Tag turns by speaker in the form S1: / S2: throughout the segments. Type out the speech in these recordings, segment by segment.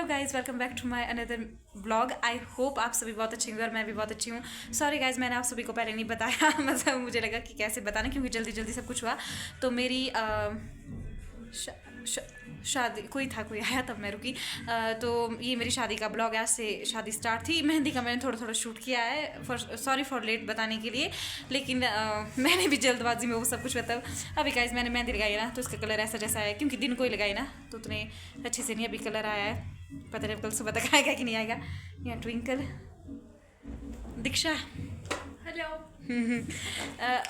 S1: Hello guys, welcome back to my another blog. I hope आप सभी बहुत अच्छे होंगे और मैं भी बहुत अच्छी हूँ। सॉरी गाइज, मैंने आप सभी को पहले नहीं बताया मतलब मुझे लगा कि कैसे बताना, क्योंकि जल्दी जल्दी सब कुछ हुआ। तो मेरी शादी कोई आया तब मैं रुकी। तो ये मेरी शादी का ब्लॉग है। आज से शादी स्टार्ट थी। मेहंदी का मैंने थोड़ा थोड़ा शूट किया है, सॉरी फॉर लेट बताने के लिए, लेकिन मैंने भी जल्दबाजी में वो सब कुछ मतलब अभी गाइज मैंने मेहंदी लगाई ना, तो उसका कलर ऐसा जैसा है, क्योंकि दिन को ही लगाई ना तो उतने अच्छे से नहीं अभी कलर आया है। पता नहीं कल सुबह तक आएगा कि नहीं आएगा। यहाँ ट्विंकल, दीक्षा, हेलो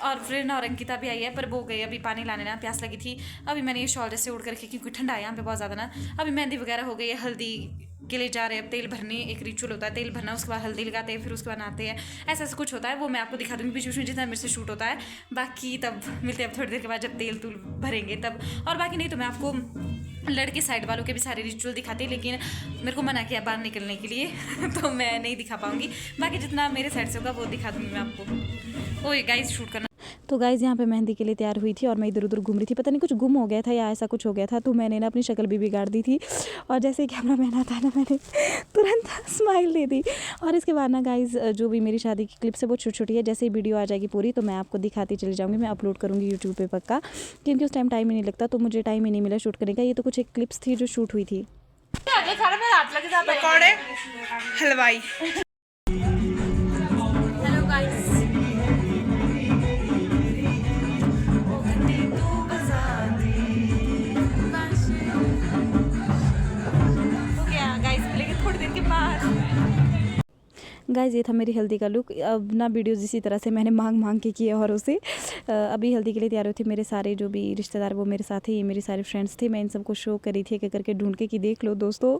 S1: और प्रेरणा और अंकिता भी आई है, पर वो गई अभी पानी लाने ना, प्यास लगी थी। अभी मैंने ये शॉल जैसे उड़ कर रखी क्योंकि ठंडा है यहाँ पे बहुत ज़्यादा ना। अभी मेहंदी वगैरह हो गई है, हल्दी के लिए जा रहे हैं। अब तेल भरने, एक रिचुअल होता है तेल भरना, उसके बाद हल्दी लगाते हैं, फिर उसके बाद नहाते हैं। ऐसा ऐसा कुछ होता है, वो मैं आपको दिखा दूँगी बीच बीच में जितना मेरे से शूट होता है। बाकी तब मिलते हैं अब थोड़ी देर के बाद, जब तेल तूल भरेंगे तब। और बाकी नहीं तो मैं आपको लड़के साइड वालों के भी सारे रिचुअल दिखाते हैं, लेकिन मेरे को मना किया बाहर निकलने के लिए तो मैं नहीं दिखा पाऊँगी। बाकी जितना मेरे साइड से होगा वो दिखा दूँगी मैं आपको। ओए गाइस, शूट करना। तो गाइज़ यहाँ पे मेहंदी के लिए तैयार हुई थी और मैं इधर उधर घूम रही थी। पता नहीं कुछ गुम हो गया था या ऐसा कुछ हो गया था, तो मैंने ना अपनी शक्ल भी बिगाड़ दी थी। और जैसे ही कैमरा मैन आता है ना, मैंने तुरंत स्माइल दे दी। और इसके बाद ना गाइज़ जो भी मेरी शादी की क्लिप्स है वो छोटी छोटी है। जैसे ही वीडियो आ जाएगी पूरी तो मैं आपको दिखाती चली जाऊँगी। मैं अपलोड करूँगी यूट्यूब पे पक्का, क्योंकि उस टाइम टाइम ही नहीं लगता, तो मुझे टाइम ही नहीं मिला शूट करने का। ये तो कुछ एक क्लिप्स थी जो शूट हुई थी।
S2: पकौड़े, हलवाई।
S1: हेलो गाइस, हो गया गाइस, मिलेंगे थोड़ी देर के बाद। गाइज़ ये था मेरी हल्दी का लुक। अब ना वीडियोज़ इसी तरह से मैंने मांग के किए और उसे अभी हल्दी के लिए तैयार हुए थे। मेरे सारे जो भी रिश्तेदार वो मेरे साथ ही, ये मेरे सारे फ्रेंड्स थे। मैं इन सबको शो करी थी एक करके ढूंढ के कि देख लो दोस्तों,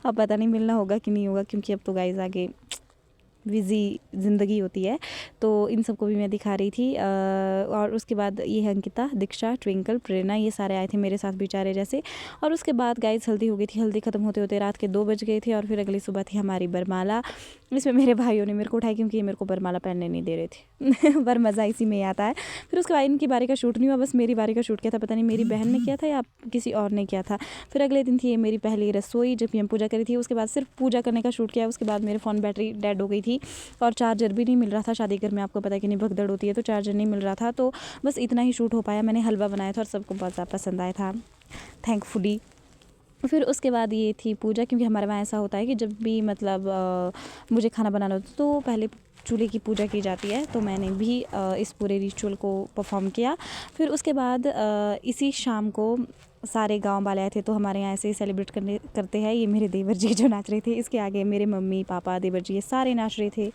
S1: अब पता नहीं मिलना होगा कि नहीं होगा, क्योंकि अब तो गाइज़ आगे बिज़ी ज़िंदगी होती है। तो इन सबको भी मैं दिखा रही थी। और उसके बाद ये है अंकिता, दीक्षा, ट्विंकल, प्रेरणा, ये सारे आए थे मेरे साथ बेचारे जैसे। और उसके बाद गाइस हल्दी हो गई थी। हल्दी ख़त्म होते होते रात के 2 बज गए थे। और फिर अगली सुबह थी हमारी बरमाला। इसमें मेरे भाइयों ने मेरे को उठाई, क्योंकि ये मेरे को बरमाला पहनने नहीं दे रहे थे पर मज़ा इसी में आता है। फिर उसके बाद इनकी बारी का शूट नहीं हुआ, बस मेरी बारी का शूट किया था। पता नहीं मेरी बहन ने किया था या किसी और ने किया था। फिर अगले दिन थी ये मेरी पहली रसोई, जब हम पूजा करी थी। उसके बाद सिर्फ पूजा करने का शूट किया। उसके बाद मेरे फ़ोन बैटरी डेड हो गई थी और चार्जर भी नहीं मिल रहा था। शादी घर में आपको पता है कि नहीं भगदड़ होती है, तो चार्जर नहीं मिल रहा था। तो बस इतना ही शूट हो पाया। मैंने हलवा बनाया था और सबको बहुत ज़्यादा पसंद आया था, थैंकफुली। फिर उसके बाद ये थी पूजा, क्योंकि हमारे वहाँ ऐसा होता है कि जब भी मतलब मुझे खाना बनाना होता है तो पहले चूल्हे की पूजा की जाती है। तो मैंने भी इस पूरे रिचुअल को परफॉर्म किया। फिर उसके बाद इसी शाम को सारे गांव वाले आए थे, तो हमारे यहाँ ऐसे ही सेलिब्रेट करते हैं। ये मेरे देवर जी जो नाच रहे थे, इसके आगे मेरे मम्मी पापा देवर जी ये सारे नाच रहे थे।